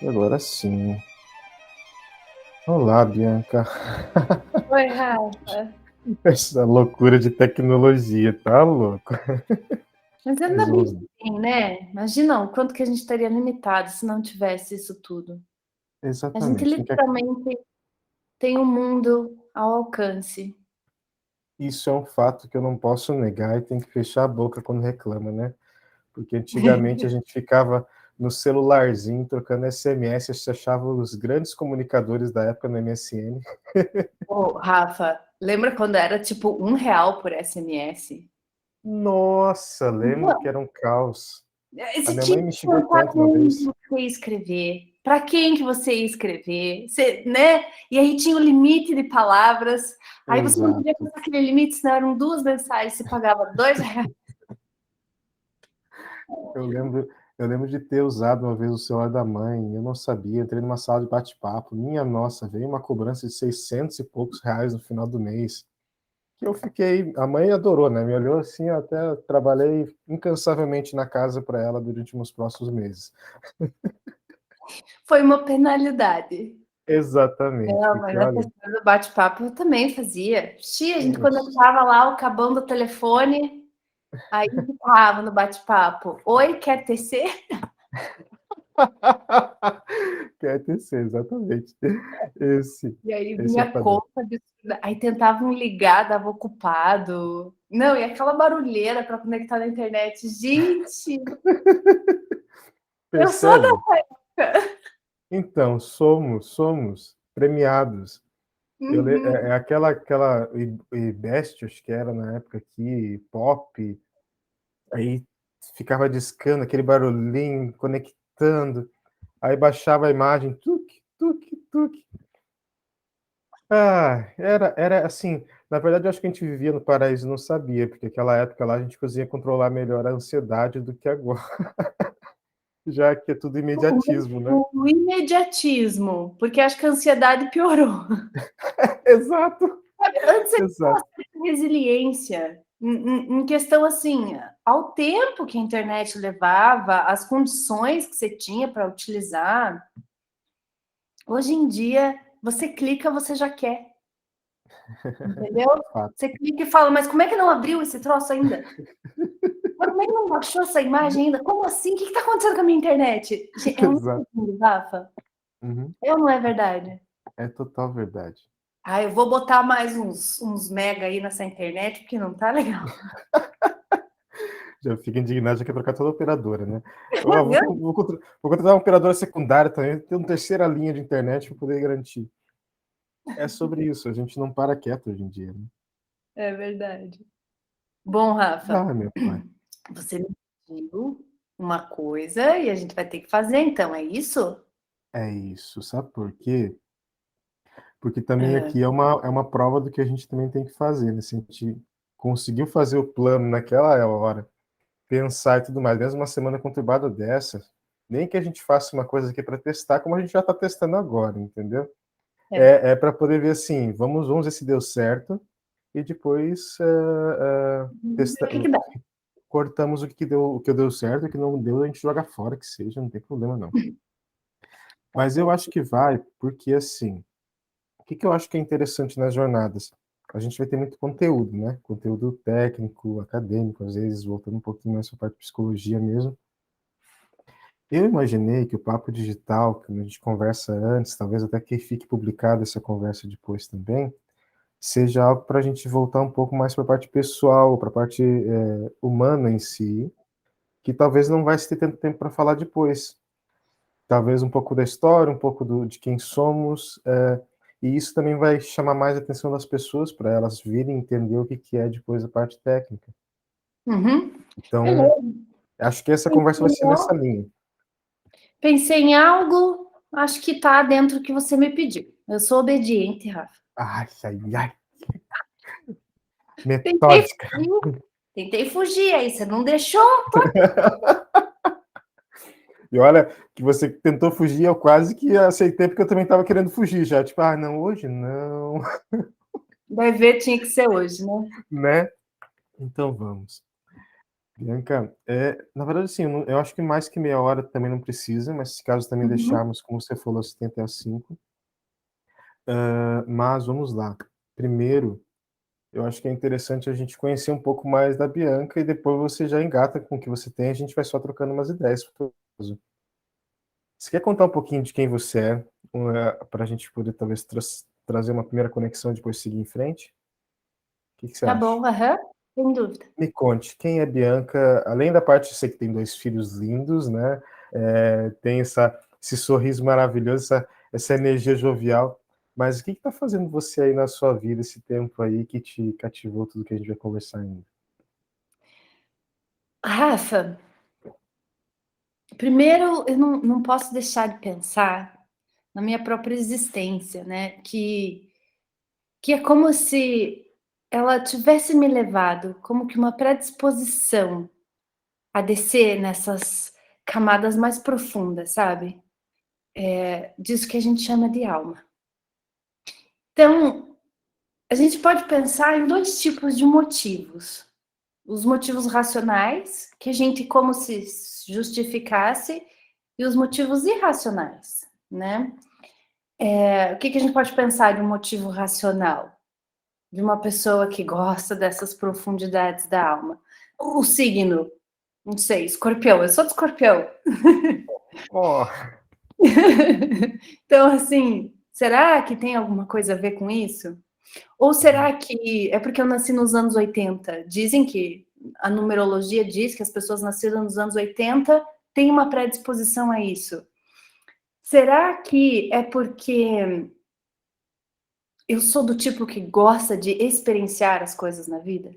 E agora sim. Olá, Bianca. Oi, Rafa. Essa loucura de tecnologia, tá louco? Mas ainda Mas bem vamos lá. que tem, né? Imagina o quanto que a gente estaria limitado se não tivesse isso tudo. A gente Exatamente. literalmente tem o mundo ao alcance. Isso é um fato que eu não posso negar e tem que fechar a boca quando reclama, né? Porque antigamente a gente ficava no celularzinho trocando SMS, se achava os grandes comunicadores da época no MSN. Ô, Rafa, lembra quando era tipo R$ 1 por SMS? Nossa, lembro que Não, era um caos. A você minha tinha mãe me que xingou pensar tanto uma como vez. você ia escrever, para quem que você ia escrever, você, né? E aí tinha o limite de palavras. Aí você não podia Exato. passar aquele limite, senão eram 2 mensagens, você pagava R$ 2. Eu lembro, eu lembro de ter usado uma vez o celular da mãe, eu não sabia, entrei numa sala de bate-papo, minha nossa, veio uma cobrança de 600 e poucos reais no final do mês, que eu fiquei, a mãe adorou, né, me olhou assim, eu até trabalhei incansavelmente na casa para ela durante os próximos meses. Foi uma penalidade. Exatamente, Não, porque mas a olha, questão do bate-papo eu também fazia. Xi, a gente ixi. conectava lá o cabão do telefone, aí ficava no bate-papo. Oi, quer tecer? Quer tecer, exatamente, esse, E aí esse é o vinha padrão. conta absurda. Aí tentavam ligar, dava ocupado. Não, e aquela barulheira para conectar na internet. Gente, eu sou Percebe? da época. Então, somos premiados. É Uhum. aquela Ibest, acho que era na época aqui, Pop, aí ficava discando aquele barulhinho, conectando, aí baixava a imagem, tuque, tuque, tuque. Ah, era assim, na verdade eu acho que a gente vivia no paraíso e não sabia, porque aquela época lá a gente conseguia controlar melhor a ansiedade do que agora, já que é tudo imediatismo, né? O imediatismo, porque acho que a ansiedade piorou. Exato, Antes você tinha uma exato. certa resiliência, em questão assim, ao tempo que a internet levava, as condições que você tinha para utilizar. Hoje em dia, você clica, você já quer, entendeu? Fato, Você clica e fala, mas como é que não abriu esse troço ainda? Mas como é que não baixou essa imagem ainda? Como assim? O que está acontecendo com a minha internet? É um exato. segundo, Rafa. Uhum. Eu não é verdade? É total verdade. Ah, eu vou botar mais uns mega aí nessa internet, porque não tá legal. Já fica indignado, já quer trocar toda a operadora, né? Ó, vou contratar uma operadora secundária também, ter uma terceira linha de internet para poder garantir. É sobre isso, a gente não para quieto hoje em dia, né? É verdade. Bom, Rafa, Ah, meu pai. você me pediu uma coisa e a gente vai ter que fazer, então, é isso? É isso, sabe por quê? Porque também Aham. aqui é uma prova do que a gente também tem que fazer, né? Se a gente conseguiu fazer o plano naquela hora, pensar e tudo mais, mesmo uma semana conturbada dessa, nem que a gente faça uma coisa aqui para testar, como a gente já está testando agora, entendeu? É. Para poder ver assim, vamos ver se deu certo e depois Vamos ver o que que dá. cortamos o que deu certo, o que não deu a gente joga fora, que seja, não tem problema não. Tá Mas eu acho certo. que vai, porque assim, o que eu acho que é interessante nas jornadas? A gente vai ter muito conteúdo, né? Conteúdo técnico, acadêmico, às vezes voltando um pouquinho mais para a parte de psicologia mesmo. Eu imaginei que o papo digital, que a gente conversa antes, talvez até que fique publicada essa conversa depois também, seja algo para a gente voltar um pouco mais para a parte pessoal, para a parte humana em si, que talvez não vai se ter tanto tempo para falar depois. Talvez um pouco da história, um pouco de quem somos, e isso também vai chamar mais a atenção das pessoas para elas virem entender o que, que é depois a parte técnica. Uhum. Então, Beleza. acho que essa conversa vai ser nessa linha. Pensei em algo, acho que tá dentro do que você me pediu. Eu sou obediente, Rafa. Ai, ai, ai, Tentei metódica. fugir, tentei fugir, aí você não deixou. E olha, que você tentou fugir, eu quase que aceitei, porque eu também estava querendo fugir já. Tipo, ah, não, hoje não, Vai ver, tinha que ser hoje, né? né? Então vamos. Bianca, na verdade, assim, eu acho que mais que meia hora também não precisa, mas se caso também Uhum. deixarmos, como você falou, 75. Mas vamos lá. Primeiro, eu acho que é interessante a gente conhecer um pouco mais da Bianca e depois você já engata com o que você tem, a gente vai só trocando umas ideias. Você quer contar um pouquinho de quem você é, para a gente poder talvez trazer uma primeira conexão e depois seguir em frente? O que você Tá acha? bom, aham, sem dúvida. Me conte, quem é Bianca? Além da parte, eu sei que tem dois filhos lindos, né? Tem esse sorriso maravilhoso, essa energia jovial. Mas o que está fazendo você aí na sua vida esse tempo aí que te cativou tudo que a gente vai conversar ainda? Rafa, primeiro eu não posso deixar de pensar na minha própria existência, né? Que é como se ela tivesse me levado como que uma predisposição a descer nessas camadas mais profundas, sabe? Disso que a gente chama de alma. Então, a gente pode pensar em dois tipos de motivos. Os motivos racionais, que a gente como se justificasse, e os motivos irracionais, né? O que a gente pode pensar de um motivo racional? De uma pessoa que gosta dessas profundidades da alma. O signo, não sei, escorpião, eu sou de escorpião. Oh, Então, assim, será que tem alguma coisa a ver com isso? Ou será que é porque eu nasci nos anos 80? Dizem que a numerologia diz que as pessoas nascidas nos anos 80 têm uma predisposição a isso. Será que é porque eu sou do tipo que gosta de experienciar as coisas na vida?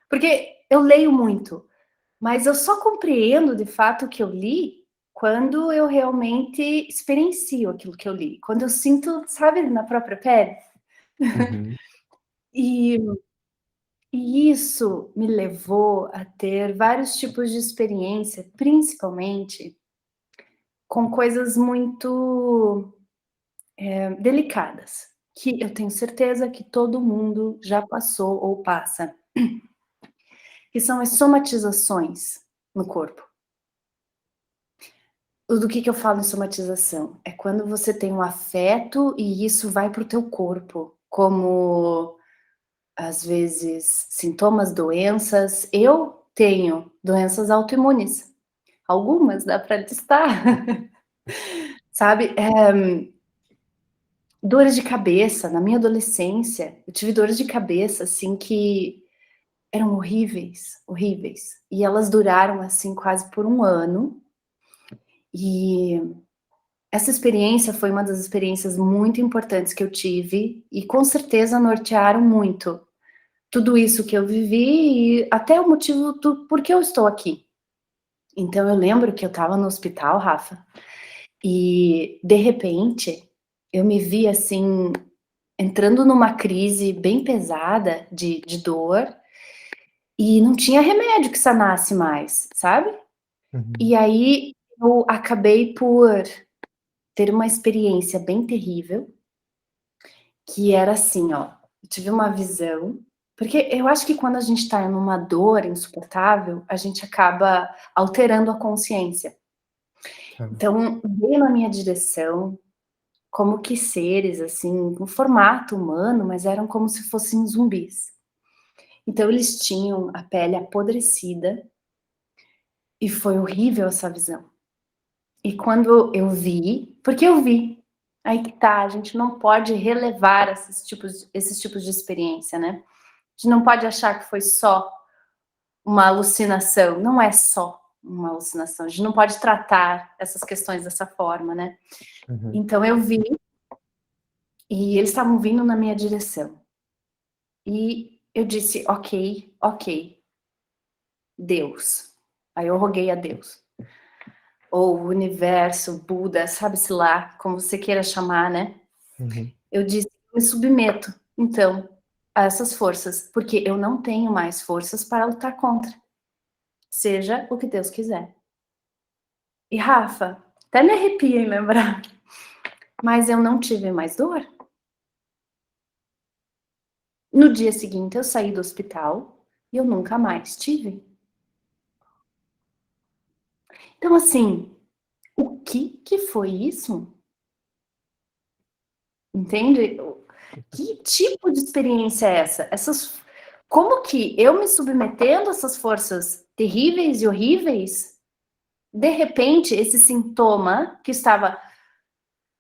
Porque eu leio muito, mas eu só compreendo de fato o que eu li quando eu realmente experiencio aquilo que eu li, quando eu sinto, sabe, na própria pele. uhum, E, e isso me levou a ter vários tipos de experiência, principalmente com coisas muito delicadas, que eu tenho certeza que todo mundo já passou ou passa, que são as somatizações no corpo. Do que eu falo em somatização? É quando você tem um afeto e isso vai para o teu corpo, como, às vezes, sintomas, doenças. Eu tenho doenças autoimunes, algumas dá para listar, sabe? Dores de cabeça, na minha adolescência, eu tive dores de cabeça, assim, que eram horríveis, horríveis. E elas duraram, assim, quase por 1 ano. E essa experiência foi uma das experiências muito importantes que eu tive e com certeza nortearam muito tudo isso que eu vivi e até o motivo do porquê eu estou aqui. Então eu lembro que eu estava no hospital, Rafa, e de repente eu me vi assim entrando numa crise bem pesada de dor e não tinha remédio que sanasse mais, sabe? uhum, E aí eu acabei por ter uma experiência bem terrível. Que era assim, ó, eu tive uma visão, porque eu acho que quando a gente tá numa dor insuportável, a gente acaba alterando a consciência. tá, Então, veio na minha direção como que seres, assim, com formato humano, mas eram como se fossem zumbis. Então eles tinham a pele apodrecida e foi horrível essa visão. E quando eu vi, porque eu vi, aí que tá, a gente não pode relevar esses tipos de experiência, né? A gente não pode achar que foi só uma alucinação, não é só uma alucinação, a gente não pode tratar essas questões dessa forma, né? uhum, Então eu vi e eles estavam vindo na minha direção. E eu disse, ok, ok, Deus. Aí eu roguei a Deus. Ou o universo, Buda, sabe-se lá, como você queira chamar, né? uhum, Eu disse, me submeto, então, a essas forças, porque eu não tenho mais forças para lutar contra. Seja o que Deus quiser. E Rafa, até me arrepia em lembrar, mas eu não tive mais dor. No dia seguinte eu saí do hospital e eu nunca mais tive. Então, assim, o que foi isso? Entende? Que tipo de experiência é essa? Como que eu me submetendo a essas forças terríveis e horríveis, de repente, esse sintoma que estava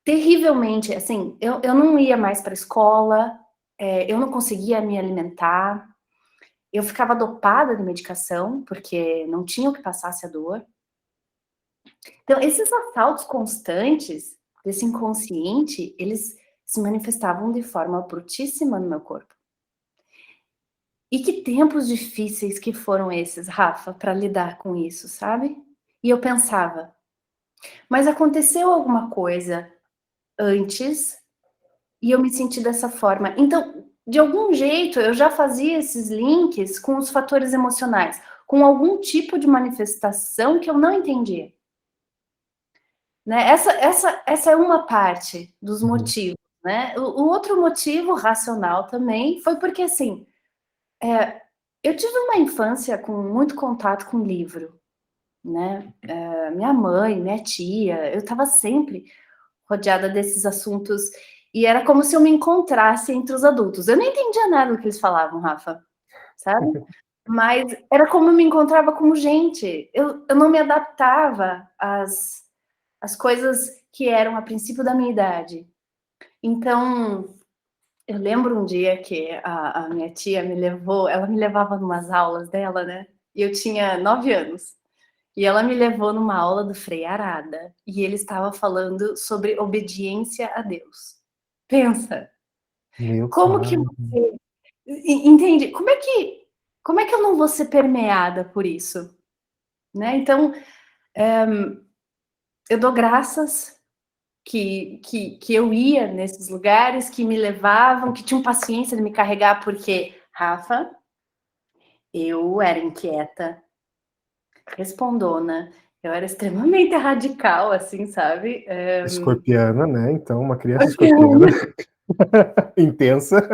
terrivelmente, assim, eu não ia mais para a escola, eu não conseguia me alimentar, eu ficava dopada de medicação, porque não tinha o que passasse a dor. Então, esses assaltos constantes desse inconsciente, eles se manifestavam de forma brutíssima no meu corpo. E que tempos difíceis que foram esses, Rafa, para lidar com isso, sabe? E eu pensava, mas aconteceu alguma coisa antes e eu me senti dessa forma. Então, de algum jeito, eu já fazia esses links com os fatores emocionais, com algum tipo de manifestação que eu não entendia. Né? Essa é uma parte dos motivos. Né? O outro motivo racional também foi porque, assim, eu tive uma infância com muito contato com livro. Né? Minha mãe, minha tia, eu estava sempre rodeada desses assuntos e era como se eu me encontrasse entre os adultos. Eu não entendia nada do que eles falavam, Rafa, sabe? Mas era como eu me encontrava como gente. Eu não me adaptava às coisas que eram a princípio da minha idade. Então, eu lembro um dia que a minha tia me levou, ela me levava numas aulas dela, né? E eu tinha 9 anos. E ela me levou numa aula do Frei Arada. E ele estava falando sobre obediência a Deus. Pensa, Meu como que pai. você... Entende? Como é que eu não vou ser permeada por isso? Né? Então, eu dou graças que eu ia nesses lugares, que me levavam, que tinham paciência de me carregar, porque, Rafa, eu era inquieta, respondona, eu era extremamente radical, assim, sabe? Escorpiana, né? Então, uma criança escorpiana. Intensa.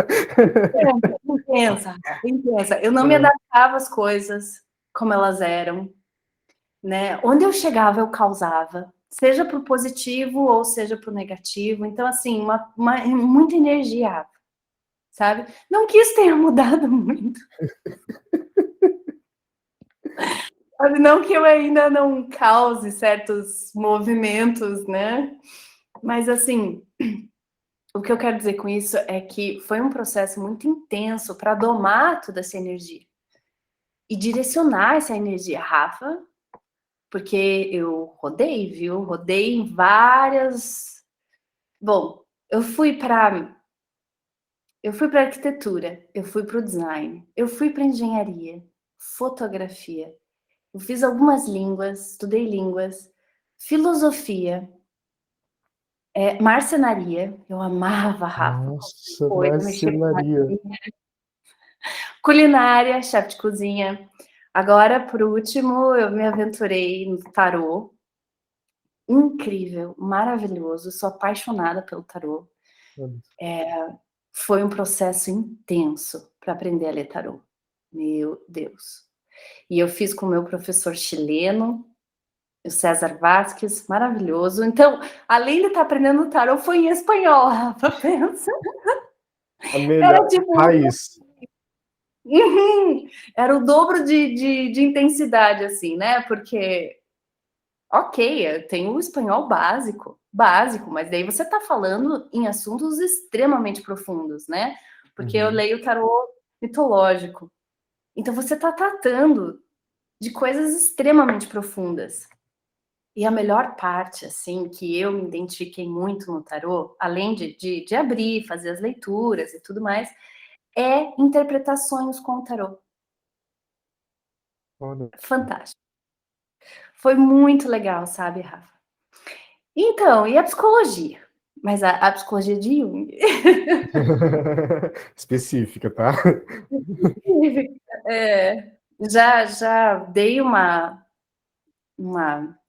Intensa, intensa. Eu não me adaptava às coisas como elas eram, né? Onde eu chegava, eu causava, seja para o positivo ou seja para o negativo. Então, assim, muita energia, sabe? Não que isso tenha mudado muito. Não que eu ainda não cause certos movimentos, né? Mas, assim, o que eu quero dizer com isso é que foi um processo muito intenso para domar toda essa energia e direcionar essa energia, Rafa, porque eu rodei, viu? Rodei em várias. Bom, eu fui para arquitetura, eu fui para o design, eu fui para engenharia, fotografia, eu fiz algumas línguas, estudei línguas, filosofia, marcenaria, eu amava, Rafa, qualquer Nossa, coisa, mexer com marcenaria. culinária, chefe de cozinha. Agora, por último, eu me aventurei no tarô. Incrível, maravilhoso, sou apaixonada pelo tarô. Foi um processo intenso para aprender a ler tarô. Meu Deus. E eu fiz com o meu professor chileno, o César Vasques, maravilhoso. Então, além de estar aprendendo tarô, foi em espanhol, Rafa, pensa. A melhor Era tipo, raiz. era o dobro de intensidade, assim, né? Porque, ok, eu tenho o espanhol básico, mas daí você está falando em assuntos extremamente profundos, né? Porque eu leio tarô mitológico. Então você está tratando de coisas extremamente profundas. E a melhor parte, assim, que eu me identifiquei muito no tarô, além de abrir, fazer as leituras e tudo mais, é interpretar sonhos com o tarô. Olha. Fantástico. Foi muito legal, sabe, Rafa? Então, e a psicologia? Mas a psicologia de Jung. Específica, tá? É, já dei uma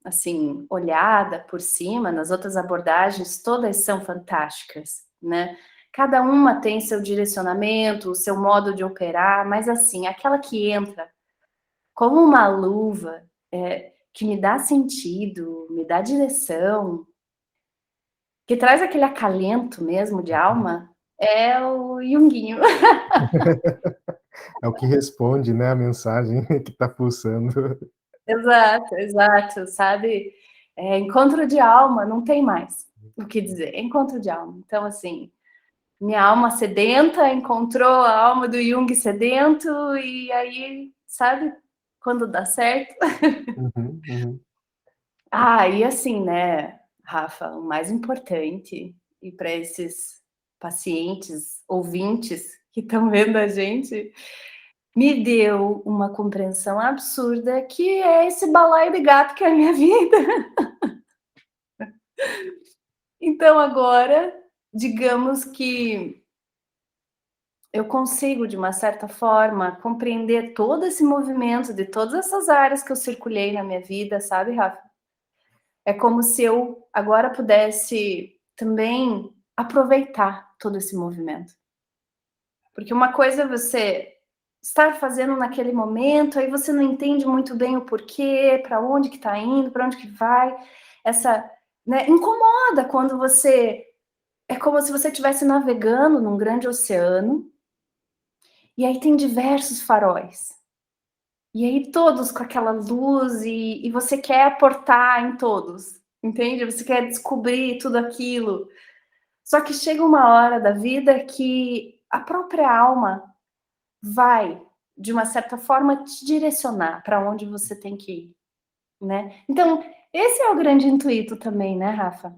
assim olhada por cima nas outras abordagens, todas são fantásticas, né? Cada uma tem seu direcionamento, o seu modo de operar, mas assim, aquela que entra como uma luva, que me dá sentido, me dá direção, que traz aquele acalento mesmo de alma, é o Junguinho. É o que responde, né, a mensagem que está pulsando. Exato, exato, sabe? Encontro de alma, não tem mais o que dizer, é encontro de alma. Então, assim, minha alma sedenta encontrou a alma do Jung sedento, e aí, sabe, quando dá certo. Uhum, uhum. E assim, né, Rafa, o mais importante, e para esses pacientes, ouvintes que estão vendo a gente, me deu uma compreensão absurda que é esse balaio de gato que é a minha vida. Então agora, digamos que eu consigo, de uma certa forma, compreender todo esse movimento de todas essas áreas que eu circulei na minha vida, sabe, Rafa? É como se eu agora pudesse também aproveitar todo esse movimento. Porque uma coisa é você estar fazendo naquele momento, aí você não entende muito bem o porquê, para onde que está indo, para onde que vai. Essa, né, incomoda quando você... É como se você estivesse navegando num grande oceano, e aí tem diversos faróis. E aí todos com aquela luz, e você quer aportar em todos, entende? Você quer descobrir tudo aquilo. Só que chega uma hora da vida que a própria alma vai, de uma certa forma, te direcionar para onde você tem que ir, né? Então, esse é o grande intuito também, né, Rafa?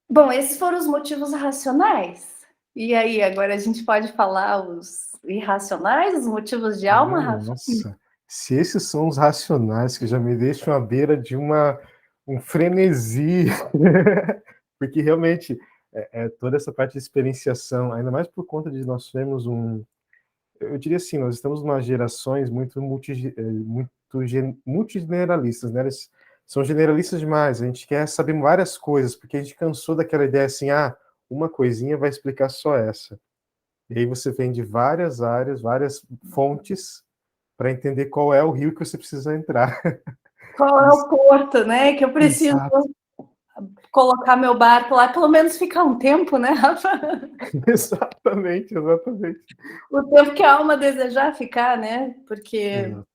Bom, esses foram os motivos racionais. E aí, agora a gente pode falar os irracionais, os motivos de alma, Rafa? Nossa, se esses são os racionais que já me deixam à beira de um frenesi, porque realmente toda essa parte de experienciação, ainda mais por conta de nós termos eu diria assim, nós estamos numa gerações muito multigeneralistas, né? Eles são generalistas demais, a gente quer saber várias coisas, porque a gente cansou daquela ideia assim, uma coisinha vai explicar só essa. E aí você vem de várias áreas, várias fontes, para entender qual é o rio que você precisa entrar. Qual é o porto, né? Que eu preciso Exato, colocar meu barco lá, pelo menos ficar um tempo, né, Rafa? exatamente, exatamente. O tempo que a alma desejar ficar, né? Porque Exato.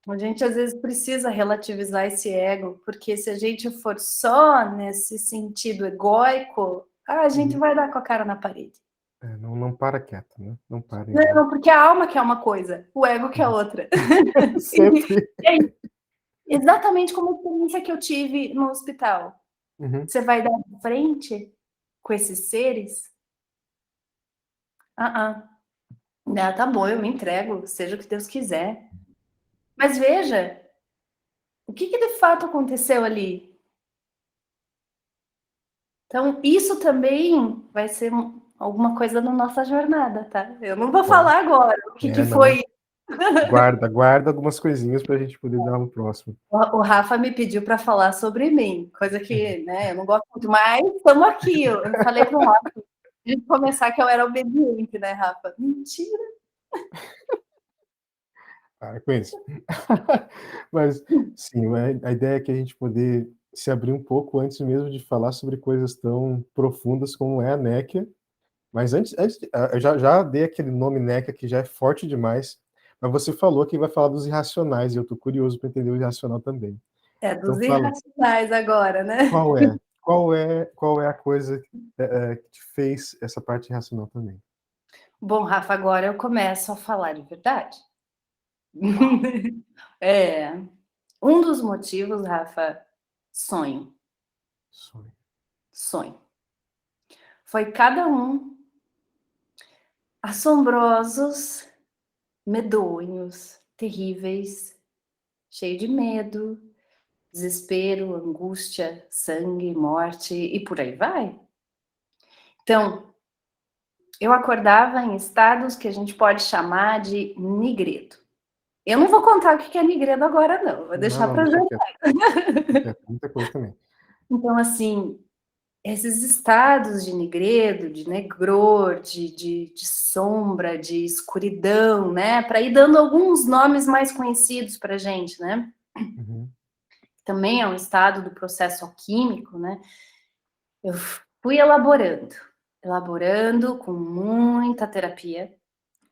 a gente às vezes precisa relativizar esse ego, porque se a gente for só nesse sentido egóico, a gente Uhum. vai dar com a cara na parede. Não, não para quieto, né? Não para em pé. Não, porque a alma quer uma coisa, o ego quer outra. Sempre. E é exatamente como a experiência que eu tive no hospital. Uhum. Você vai dar de frente com esses seres? Ah, tá bom, eu me entrego, seja o que Deus quiser. Mas veja, o que de fato aconteceu ali? Então, isso também vai ser alguma coisa na nossa jornada, tá? Eu não vou Bom, falar agora o que não. foi. Guarda algumas coisinhas para a gente poder dar no próximo. O Rafa me pediu para falar sobre mim, coisa que, né, eu não gosto muito, mas estamos aqui. Eu falei para o Rafa, de começar, que eu era obediente, né, Rafa? Mentira. Para com isso. Mas, sim, a ideia é que a gente poder se abrir um pouco antes mesmo de falar sobre coisas tão profundas como é a Néquia. Mas eu já dei aquele nome NECA que já é forte demais, mas você falou que vai falar dos irracionais, e eu estou curioso para entender o irracional também. É Então dos fala, irracionais agora, né? qual é a coisa, que te fez essa parte irracional também? Bom, Rafa, agora eu começo a falar de verdade. Uau! É, um dos motivos, Rafa, sonho, Sonho. sonho. Foi cada um assombrosos, medonhos, terríveis, cheio de medo, desespero, angústia, sangue, morte e por aí vai. Então, eu acordava em estados que a gente pode chamar de nigredo. Eu não vou contar o que é nigredo agora, não. Vou Não, deixar não, para deixa já. quieto, deixa quieto, muita coisa também. Então, assim, esses estados de negredo, de negror, de sombra, de escuridão, né? Para ir dando alguns nomes mais conhecidos para a gente, né? Uhum. Também é um estado do processo alquímico, né? Eu fui elaborando com muita terapia,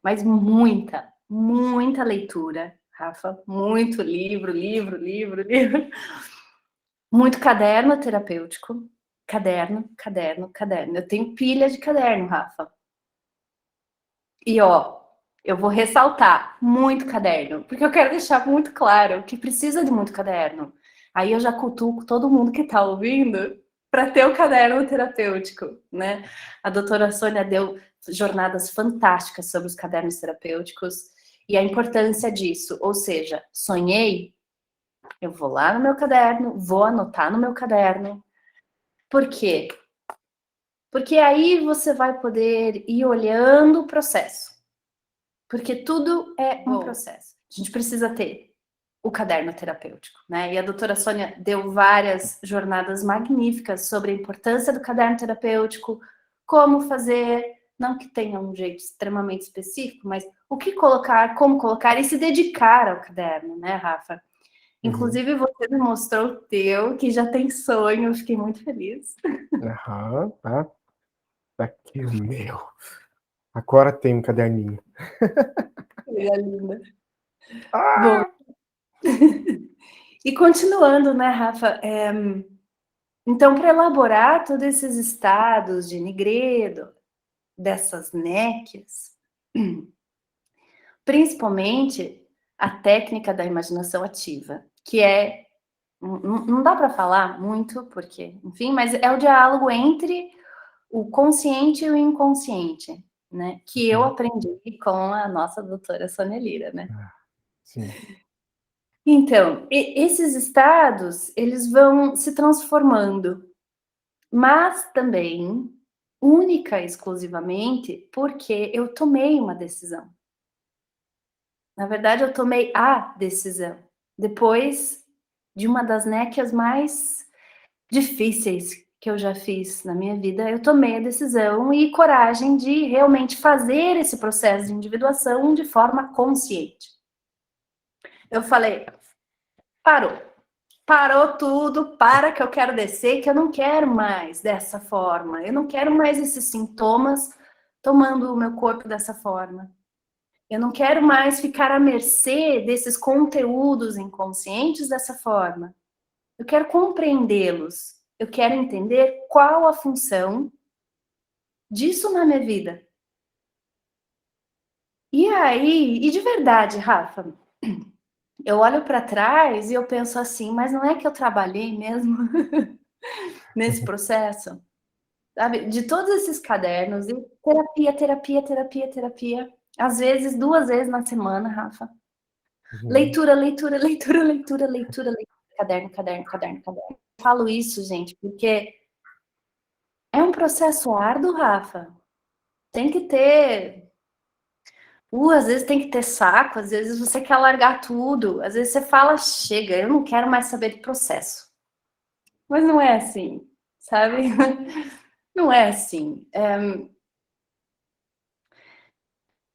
mas muita leitura, Rafa, muito livro, muito caderno terapêutico, caderno. Eu tenho pilha de caderno, Rafa. E ó, eu vou ressaltar muito caderno, porque eu quero deixar muito claro que precisa de muito caderno. Aí eu já cutuco todo mundo que está ouvindo para ter o caderno terapêutico, né? A doutora Sônia deu jornadas fantásticas sobre os cadernos terapêuticos e a importância disso. Ou seja, sonhei, eu vou lá no meu caderno, vou anotar no meu caderno. Por quê? Porque aí você vai poder ir olhando o processo. Porque tudo é um processo. A gente precisa ter o caderno terapêutico, né? E a doutora Sônia deu várias jornadas magníficas sobre a importância do caderno terapêutico, como fazer, não que tenha um jeito extremamente específico, mas o que colocar, como colocar e se dedicar ao caderno, né, Rafa? Uhum. Inclusive, você me mostrou o teu, que já tem sonho, eu fiquei muito feliz. Aham, tá. Tá aqui o meu. Agora tem um caderninho. Coisa linda. Bom, Ah! e continuando, né, Rafa? Então, para elaborar todos esses estados de nigredo, dessas néquias, principalmente a técnica da imaginação ativa, que é, não dá para falar muito, porque, enfim, mas é o diálogo entre o consciente e o inconsciente, né? Que eu Uhum. aprendi com a nossa doutora Sônia Lira, né? Ah, sim. Então, esses estados, eles vão se transformando, mas também, única e exclusivamente, porque eu tomei uma decisão. Na verdade, eu tomei a decisão. Depois de uma das néquias mais difíceis que eu já fiz na minha vida, eu tomei a decisão e coragem de realmente fazer esse processo de individuação de forma consciente. Eu falei, parou. Parou tudo, para que eu quero descer, que eu não quero mais dessa forma. Eu não quero mais esses sintomas tomando o meu corpo dessa forma. Eu não quero mais ficar à mercê desses conteúdos inconscientes dessa forma. Eu quero compreendê-los. Eu quero entender qual a função disso na minha vida. E aí, e de verdade, Rafa, eu olho para trás e eu penso assim, mas não é que eu trabalhei mesmo nesse processo? Sabe? De todos esses cadernos, e terapia. Às vezes, 2 vezes na semana, Rafa. Uhum. Leitura. Caderno. Eu falo isso, gente, porque é um processo árduo, Rafa. Tem que ter. Às vezes tem que ter saco, às vezes você quer largar tudo, às vezes você fala, chega, eu não quero mais saber de processo. Mas não é assim, sabe? Não é assim.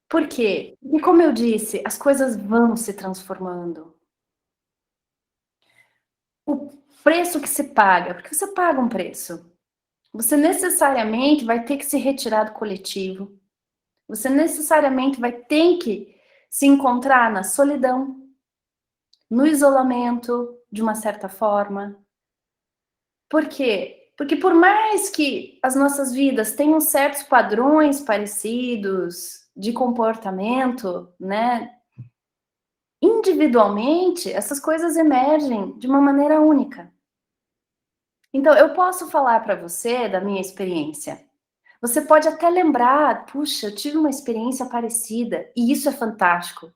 Por quê? E como eu disse, as coisas vão se transformando. O preço que se paga, porque você paga um preço. Você necessariamente vai ter que se retirar do coletivo. Você necessariamente vai ter que se encontrar na solidão, no isolamento, de uma certa forma. Por quê? Porque por mais que as nossas vidas tenham certos padrões parecidos de comportamento, né? Individualmente, essas coisas emergem de uma maneira única. Então, eu posso falar para você da minha experiência. Você pode até lembrar, puxa, eu tive uma experiência parecida, e isso é fantástico.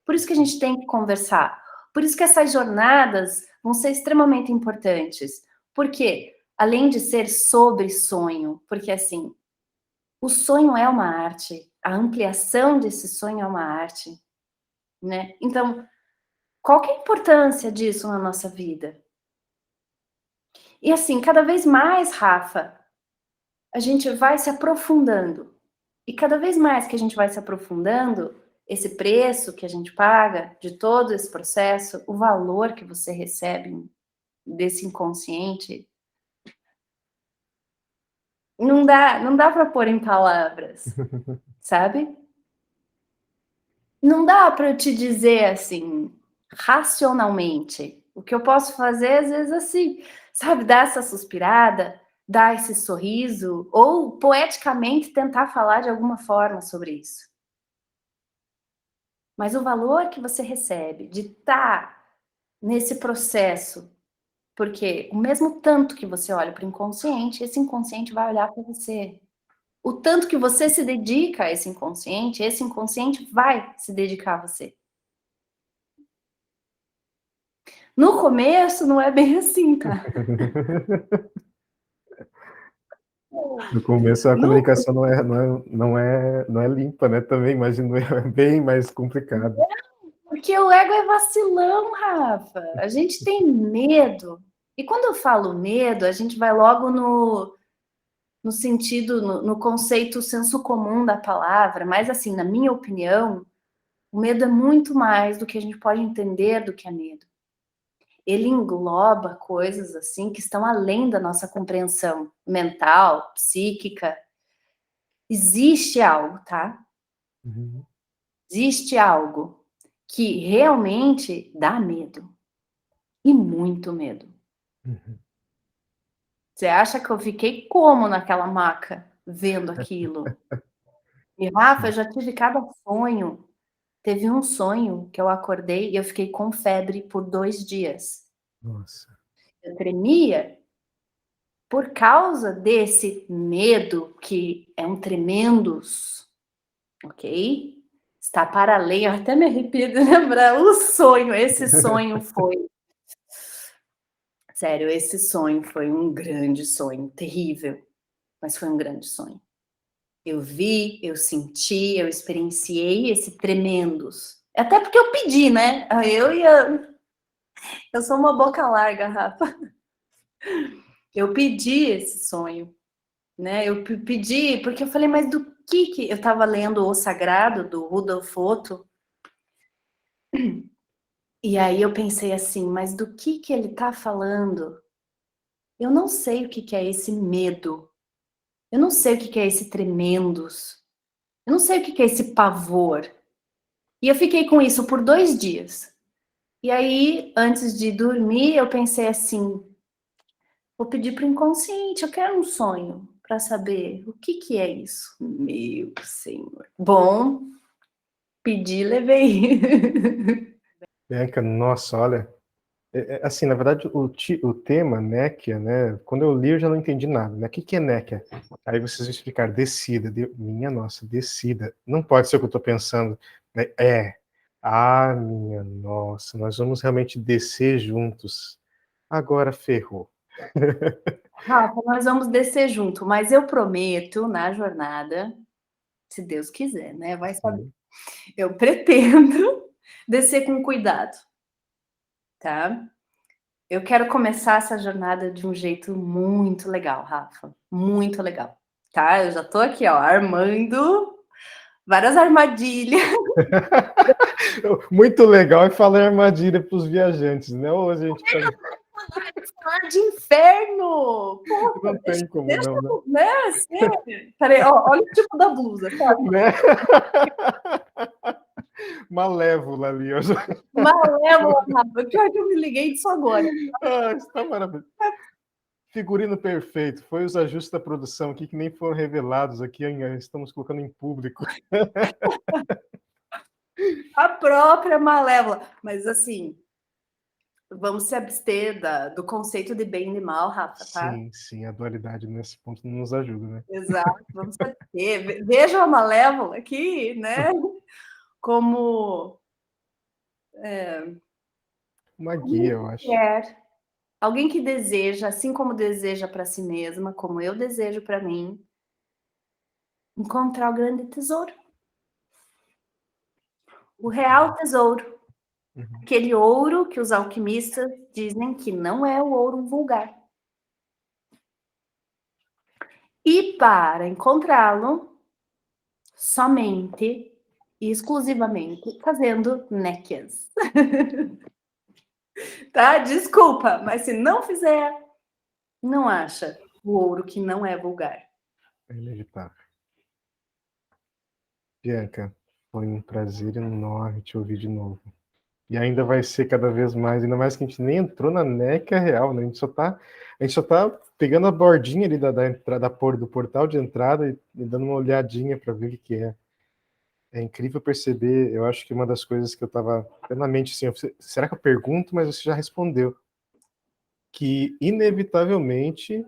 Por isso que a gente tem que conversar. Por isso que essas jornadas vão ser extremamente importantes. Porque, além de ser sobre sonho, porque assim, o sonho é uma arte, a ampliação desse sonho é uma arte, né? Então, qual que é a importância disso na nossa vida? E assim, cada vez mais, Rafa, a gente vai se aprofundando. E cada vez mais que a gente vai se aprofundando, esse preço que a gente paga de todo esse processo, o valor que você recebe desse inconsciente, não dá para pôr em palavras, sabe? Não dá para eu te dizer assim, racionalmente. O que eu posso fazer, às vezes, assim, sabe, dar essa suspirada, dar esse sorriso, ou poeticamente tentar falar de alguma forma sobre isso. Mas o valor que você recebe de estar nesse processo, porque o mesmo tanto que você olha para o inconsciente, esse inconsciente vai olhar para você. O tanto que você se dedica a esse inconsciente vai se dedicar a você. No começo não é bem assim, tá? No começo a No, comunicação não é limpa, né? Também imagino, é bem mais complicado. porque o ego é vacilão, Rafa. A gente tem medo. E quando eu falo medo, a gente vai logo no sentido, no conceito senso comum da palavra, mas assim, na minha opinião, o medo é muito mais do que a gente pode entender do que é medo. Ele engloba coisas assim que estão além da nossa compreensão mental, psíquica. Existe algo, tá? Uhum. Existe algo que realmente dá medo. E muito medo. Uhum. Você acha que eu fiquei como naquela maca vendo aquilo? E Rafa, eu Sim. já tive cada sonho. Teve um sonho que eu acordei e eu fiquei com febre por 2 dias. Nossa. Eu tremia por causa desse medo que é um tremendos, ok? Está para além, eu até me arrepio de lembrar o sonho. Esse sonho foi, sério, esse sonho foi um grande sonho, terrível, mas foi um grande sonho. Eu vi, eu senti, eu experienciei esse tremendos. Até porque eu pedi, né? Eu sou uma boca larga, Rafa. Eu pedi esse sonho, né? Eu pedi porque eu falei, mas do que eu estava lendo O Sagrado do Rudolf Otto, e aí eu pensei assim, mas do que ele está falando? Eu não sei o que é esse medo. Eu não sei o que é esse tremendos. Eu não sei o que é esse pavor. E eu fiquei com isso por 2 dias. E aí, antes de dormir, eu pensei assim: vou pedir para o inconsciente, eu quero um sonho para saber o que é isso. Meu Senhor. Bom, pedi, levei. Bianca, nossa, olha. Assim, na verdade, o tema Néquia, né? Quando eu li, eu já não entendi nada, né? O que é Néquia? Aí vocês vão explicar, descida. Minha nossa, descida. Não pode ser o que eu estou pensando, né? Ah, minha nossa, nós vamos realmente descer juntos. Agora ferrou. Rafa, nós vamos descer junto, mas eu prometo na jornada, se Deus quiser, né? Vai saber. Sim. Eu pretendo descer com cuidado, tá? Eu quero começar essa jornada de um jeito muito legal, Rafa. Muito legal, tá? Eu já tô aqui, ó, armando várias armadilhas. Muito legal e falar armadilha para os viajantes, né? Ou a gente tá... Falar de inferno! Porra, Não tem como deixa não, né? eu, né? Peraí, ó, olha o tipo da blusa, sabe? Né? Malévola ali. Eu já... Malévola, Rafa. Pior que eu me liguei disso agora. Está maravilhoso. Figurino perfeito. Foi os ajustes da produção aqui que nem foram revelados aqui, estamos colocando em público. A própria Malévola. Mas assim, vamos se abster do conceito de bem e mal, Rafa, tá? Sim, sim, a dualidade nesse ponto não nos ajuda, né? Exato, vamos se abster. Vejam a Malévola aqui, né? Como Uma guia, eu acho. quer. Alguém que deseja, assim como deseja para si mesma, como eu desejo para mim, encontrar o grande tesouro. O real tesouro. Uhum. Aquele ouro que os alquimistas dizem que não é o ouro vulgar. E para encontrá-lo, somente e exclusivamente fazendo néquias. Tá? Desculpa, mas se não fizer, não acha o ouro que não é vulgar. É inevitável. Bianca, foi um prazer enorme te ouvir de novo. E ainda vai ser cada vez mais, ainda mais que a gente nem entrou na NECA real, né? A gente só tá pegando a bordinha ali da entrada do portal de entrada e dando uma olhadinha para ver o que é. É incrível perceber, eu acho que uma das coisas que eu estava plenamente assim, será que eu pergunto, mas você já respondeu, que inevitavelmente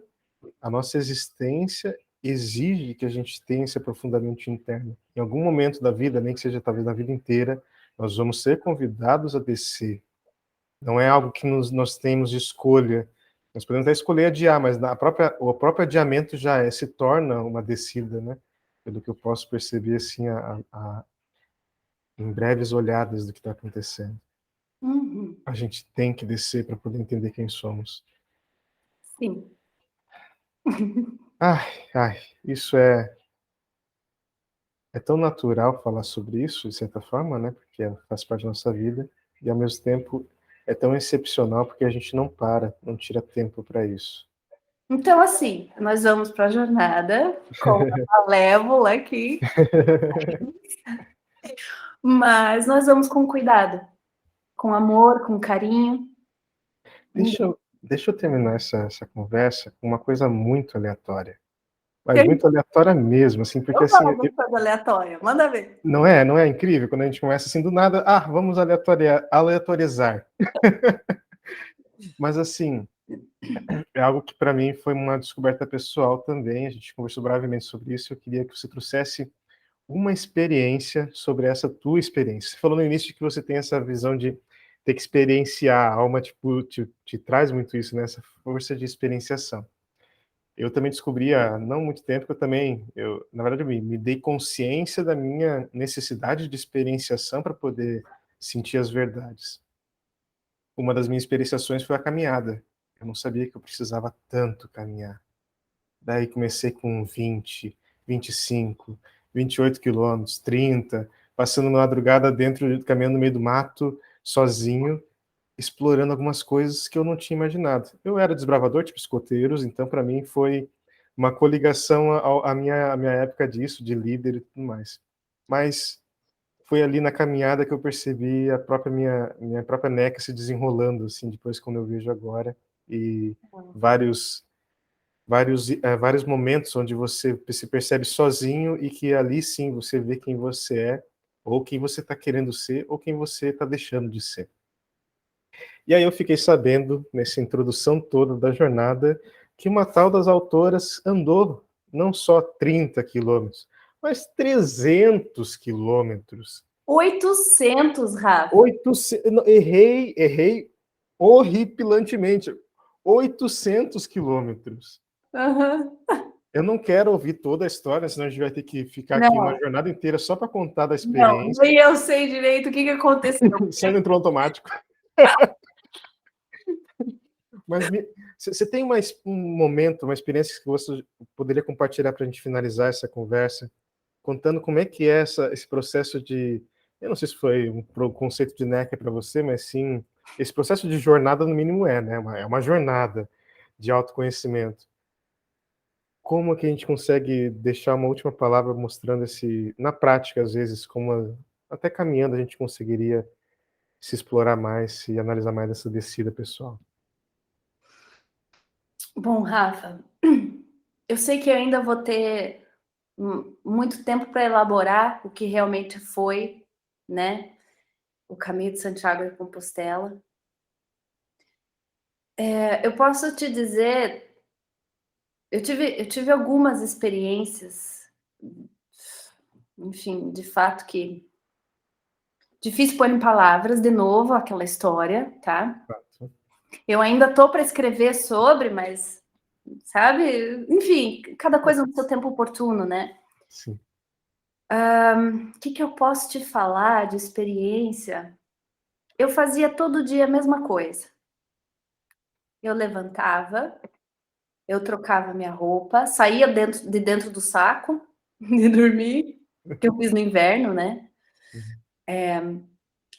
a nossa existência exige que a gente tenha esse aprofundamento interno. Em algum momento da vida, nem que seja talvez na vida inteira, nós vamos ser convidados a descer. Não é algo que nós temos de escolha. Nós podemos até escolher adiar, mas o próprio adiamento se torna uma descida, né? Pelo que eu posso perceber, assim, em breves olhadas do que está acontecendo. Uhum. A gente tem que descer para poder entender quem somos. Sim. Ai, isso é tão natural falar sobre isso, de certa forma, né? Porque faz parte da nossa vida, e ao mesmo tempo é tão excepcional porque a gente não tira tempo para isso. Então, assim, nós vamos para a jornada com a Malévola aqui, mas nós vamos com cuidado, com amor, com carinho. Deixa eu terminar essa conversa com uma coisa muito aleatória. Mas muito aleatória mesmo, assim, porque Eu assim, falo uma coisa aleatória, manda ver. não é incrível quando a gente começa assim do nada, vamos aleatorizar. Mas assim, é algo que para mim foi uma descoberta pessoal também, a gente conversou brevemente sobre isso, eu queria que você trouxesse uma experiência sobre essa tua experiência. Você falou no início que você tem essa visão de ter que experienciar, a alma tipo, te traz muito isso, né? Essa força de experienciação. Eu também descobri há não muito tempo que na verdade, me dei consciência da minha necessidade de experienciação para poder sentir as verdades. Uma das minhas experienciações foi a caminhada. Eu não sabia que eu precisava tanto caminhar. Daí comecei com 20, 25, 28 quilômetros, 30, passando madrugada caminhando no meio do mato, sozinho, explorando algumas coisas que eu não tinha imaginado. Eu era desbravador, tipo escoteiros, então para mim foi uma coligação à minha época disso, de líder e tudo mais. Mas foi ali na caminhada que eu percebi minha própria neca se desenrolando, assim, depois quando eu vejo agora, e vários vários momentos onde você se percebe sozinho e que ali sim você vê quem você é, ou quem você está querendo ser, ou quem você está deixando de ser. E aí eu fiquei sabendo, nessa introdução toda da jornada, que uma tal das autoras andou não só 30 quilômetros, mas 300 quilômetros. 800, Rafa. 800, errei horripilantemente. 800 quilômetros. Uhum. Eu não quero ouvir toda a história, senão a gente vai ter que ficar aqui uma Não, jornada inteira só para contar da não, experiência. nem eu sei direito o que aconteceu. Saindo entrou automático. Mas você tem um momento, uma experiência que você poderia compartilhar para a gente finalizar essa conversa, contando como é que é esse processo de, eu não sei se foi um conceito de NECA para você, mas sim, esse processo de jornada no mínimo né? É uma jornada de autoconhecimento. Como que a gente consegue deixar uma última palavra mostrando na prática, às vezes, até caminhando a gente conseguiria se explorar mais e analisar mais essa descida pessoal? Bom, Rafa, eu sei que eu ainda vou ter muito tempo para elaborar o que realmente foi, né, o caminho de Santiago de Compostela. Eu posso te dizer, eu tive algumas experiências, enfim, de fato que difícil pôr em palavras de novo aquela história, tá? Eu ainda estou para escrever sobre, mas, sabe, enfim, cada coisa no seu tempo oportuno, né? Sim. O que eu posso te falar de experiência? Eu fazia todo dia a mesma coisa. Eu levantava, eu trocava minha roupa, saía de dentro do saco de dormir, que eu fiz no inverno, né?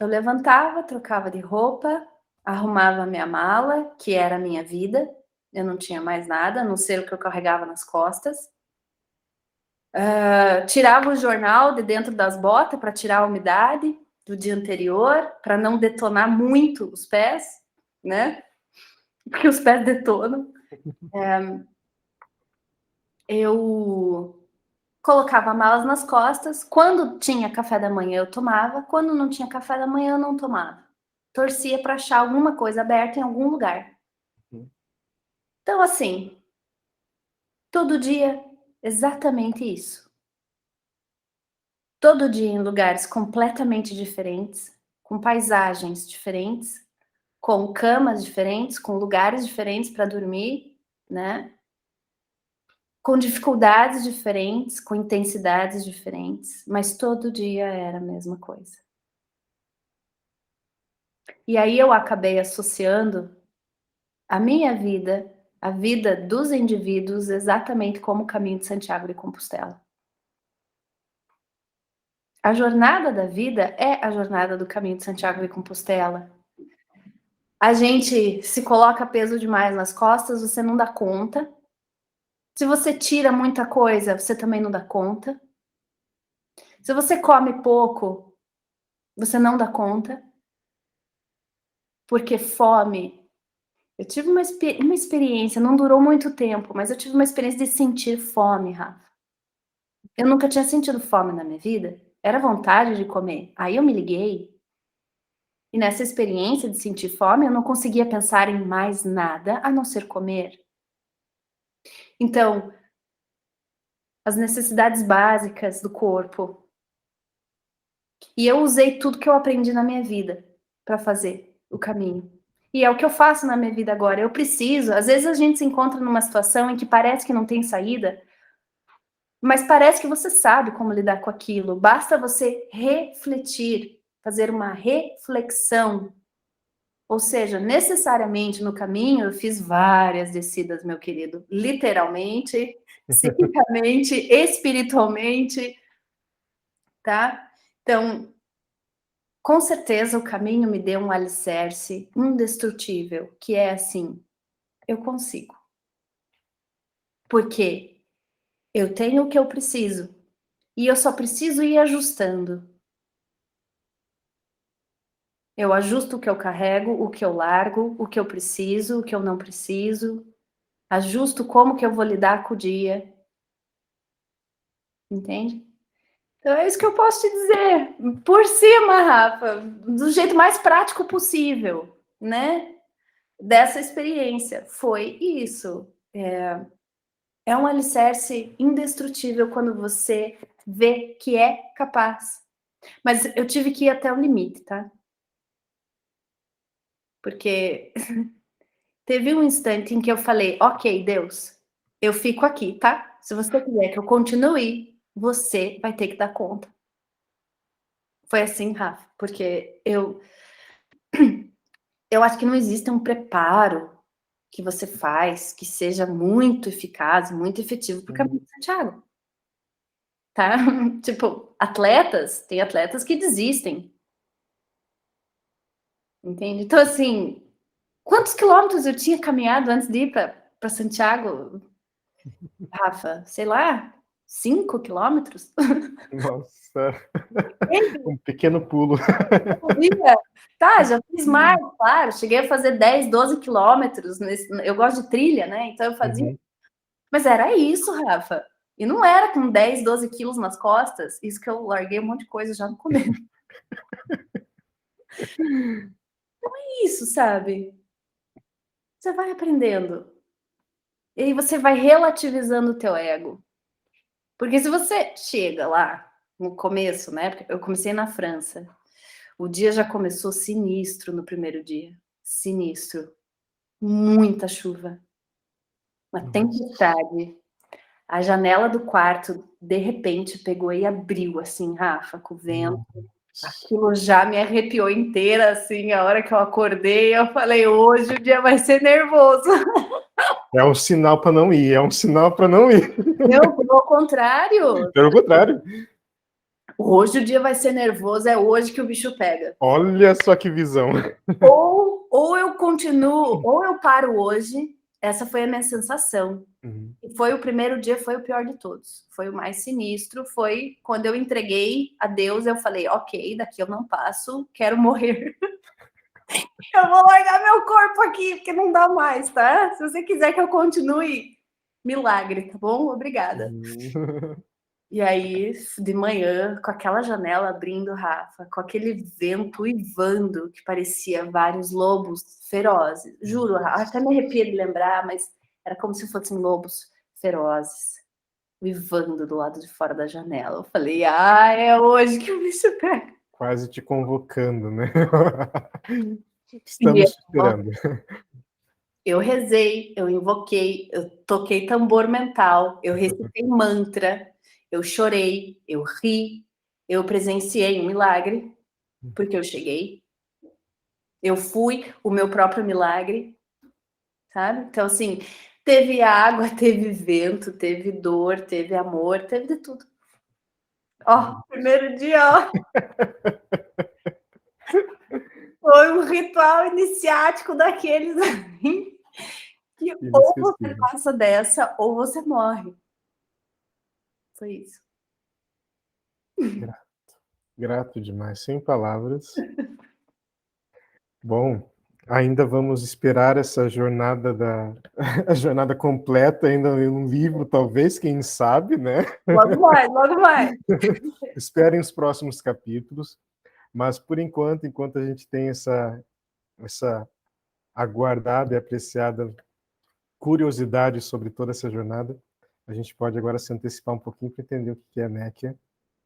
Eu levantava, trocava de roupa, arrumava minha mala, que era a minha vida. Eu não tinha mais nada, a não ser o que eu carregava nas costas. Tirava o jornal de dentro das botas para tirar a umidade do dia anterior, para não detonar muito os pés, né? Porque os pés detonam. Eu colocava malas nas costas. Quando tinha café da manhã, eu tomava. Quando não tinha café da manhã, eu não tomava. Torcia para achar alguma coisa aberta em algum lugar. Então, assim, todo dia, exatamente isso. Todo dia em lugares completamente diferentes, com paisagens diferentes, com camas diferentes, com lugares diferentes para dormir, né? Com dificuldades diferentes, com intensidades diferentes, mas todo dia era a mesma coisa. E aí eu acabei associando a minha vida, a vida dos indivíduos, exatamente como o caminho de Santiago de Compostela. A jornada da vida é a jornada do caminho de Santiago de Compostela. A gente se coloca peso demais nas costas, você não dá conta. Se você tira muita coisa, você também não dá conta. Se você come pouco, você não dá conta. Porque fome. Eu tive uma experiência, não durou muito tempo, mas eu tive uma experiência de sentir fome, Rafa. Eu nunca tinha sentido fome na minha vida. Era vontade de comer. Aí eu me liguei. E nessa experiência de sentir fome, eu não conseguia pensar em mais nada a não ser comer. Então, as necessidades básicas do corpo. E eu usei tudo que eu aprendi na minha vida para fazer o caminho. E é o que eu faço na minha vida agora. Eu preciso, às vezes a gente se encontra numa situação em que parece que não tem saída, mas parece que você sabe como lidar com aquilo. Basta você refletir, fazer uma reflexão. Ou seja, necessariamente no caminho eu fiz várias descidas, meu querido. Literalmente, psicicamente, espiritualmente, tá? Então, com certeza o caminho me deu um alicerce indestrutível, que é assim, eu consigo. Porque eu tenho o que eu preciso. E eu só preciso ir ajustando. Eu ajusto o que eu carrego, o que eu largo, o que eu preciso, o que eu não preciso. Ajusto como que eu vou lidar com o dia. Entende? Então é isso que eu posso te dizer. Por cima, Rafa, do jeito mais prático possível, né? Dessa experiência. Foi isso. É um alicerce indestrutível quando você vê que é capaz. Mas eu tive que ir até o limite, tá? Porque teve um instante em que eu falei, ok, Deus, eu fico aqui, tá? Se você quiser que eu continue, você vai ter que dar conta. Foi assim, Rafa, porque eu acho que não existe um preparo que você faz que seja muito eficaz, muito efetivo para o caminho de Santiago. Tá? Tipo, tem atletas que desistem. Entende? Então, assim, quantos quilômetros eu tinha caminhado antes de ir para Santiago, Rafa? Sei lá, 5 quilômetros? Nossa, um pequeno pulo. Tá, já fiz mais, claro. Cheguei a fazer 10, 12 quilômetros. Eu gosto de trilha, né? Então eu fazia. Uhum. Mas era isso, Rafa. E não era com 10, 12 quilos nas costas. Isso que eu larguei um monte de coisa já no começo. É isso, sabe? Você vai aprendendo. E aí você vai relativizando o teu ego. Porque se você chega lá no começo, né? Porque eu comecei na França. O dia já começou sinistro no primeiro dia. Sinistro. Muita chuva. Uma tempestade. A janela do quarto, de repente, pegou e abriu, assim, Rafa, com o vento. Aquilo já me arrepiou inteira, assim, a hora que eu acordei, eu falei, hoje o dia vai ser nervoso. É um sinal para não ir, é um sinal para não ir. Não, ao contrário. Pelo contrário. Hoje o dia vai ser nervoso, é hoje que o bicho pega. Olha só que visão. Ou eu continuo, ou eu paro hoje. Essa foi a minha sensação. E foi o primeiro dia, foi o pior de todos. Foi o mais sinistro. Foi quando eu entreguei a Deus, eu falei, ok, daqui eu não passo, quero morrer. Eu vou largar meu corpo aqui, porque não dá mais, tá? Se você quiser que eu continue, milagre, tá bom? Obrigada. E aí, de manhã, com aquela janela abrindo, Rafa, com aquele vento uivando, que parecia vários lobos ferozes. Juro, até me arrepio de lembrar, mas era como se fossem lobos ferozes, uivando do lado de fora da janela. Eu falei, é hoje que o bicho pega. Quase te convocando, né? Estamos te esperando. Eu rezei, eu invoquei, eu toquei tambor mental, eu recitei mantra, eu chorei, eu ri, eu presenciei um milagre, porque eu cheguei. Eu fui o meu próprio milagre, sabe? Então, assim, teve água, teve vento, teve dor, teve amor, teve de tudo. Ó, primeiro dia, ó. Foi um ritual iniciático daqueles que ou você passa dessa ou você morre. Foi isso. Grato demais, sem palavras. Bom, ainda vamos esperar essa jornada a jornada completa, ainda em um livro, talvez, quem sabe, né? Logo mais, logo mais. Esperem os próximos capítulos, mas por enquanto a gente tem essa aguardada e apreciada curiosidade sobre toda essa jornada, a gente pode agora se antecipar um pouquinho para entender o que é a Néquia.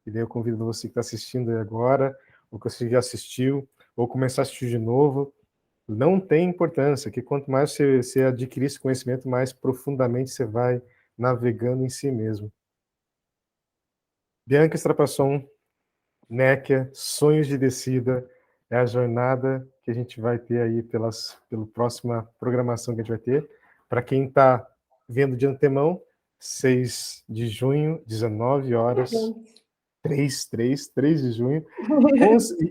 E daí eu convido você que está assistindo aí agora, ou que você já assistiu, ou começar a assistir de novo. Não tem importância, que quanto mais você adquirir esse conhecimento, mais profundamente você vai navegando em si mesmo. Bianca Strapasson, Néquia, Sonhos de Descida, é a jornada que a gente vai ter aí pela próxima programação que a gente vai ter. Para quem está vendo de antemão, 6 de junho, 19 horas, 3 de junho.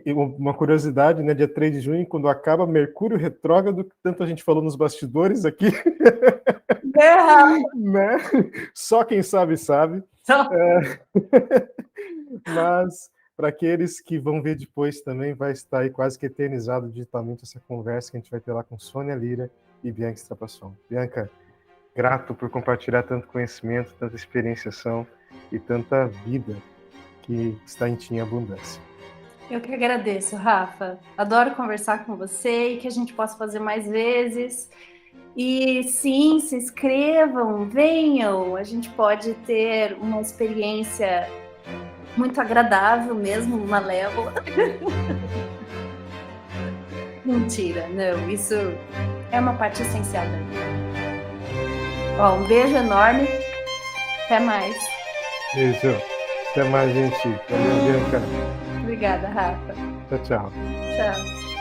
E uma curiosidade, né? Dia 3 de junho, quando acaba Mercúrio retrógrado, que tanto a gente falou nos bastidores aqui. Né? Só quem sabe, sabe. Mas, para aqueles que vão ver depois também, vai estar aí quase que eternizado digitalmente essa conversa que a gente vai ter lá com Sônia Lira e Bianca Strapasson. Bianca, grato por compartilhar tanto conhecimento, tanta experienciação e tanta vida que está em ti em abundância. Eu que agradeço, Rafa. Adoro conversar com você e que a gente possa fazer mais vezes. E sim, se inscrevam, venham. A gente pode ter uma experiência muito agradável mesmo, malévola. Mentira, não. Isso é uma parte essencial da vida. Ó, um beijo enorme. Até mais. Beijo. Até mais, gente. Valeu, Bianca. Obrigada, Rafa. Tchau, tchau. Tchau.